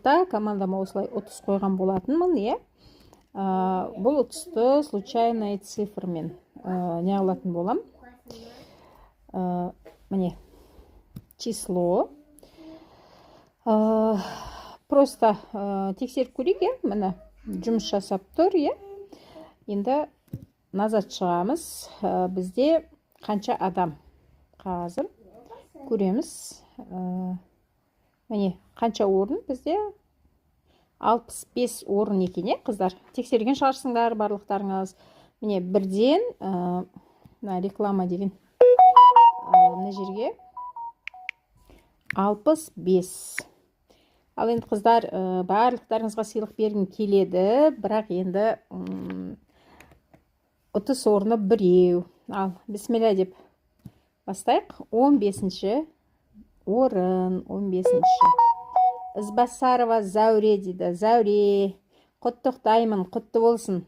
командама осылай 30 қойған болатынмын, иә. Бұл 30-ты случайный цифрмен не қылатын болам. Міне, число. Просто тексеріп көрейік, иә. Міне, жұмыс жасап тұр, иә. Енді назад шығамыз. Бізде қанша адам? Қазір көреміз. Міне, қанша орын бізде? 65 орын екен, қыздар. Тексерген шығарсыңдар барлықтарыңыз. Міне, бірден реклама деген мына жерге 65. Ал енді қыздар, барлықтарыңызға сыйлық бергім келеді, бірақ енді 30 орны біреу. Ал, бисмилля деп бастайық. 15-ші орын, 15-ші. Ізбасарова Зәуре дейді. Зәуре, құттықтаймын, құтты болсын.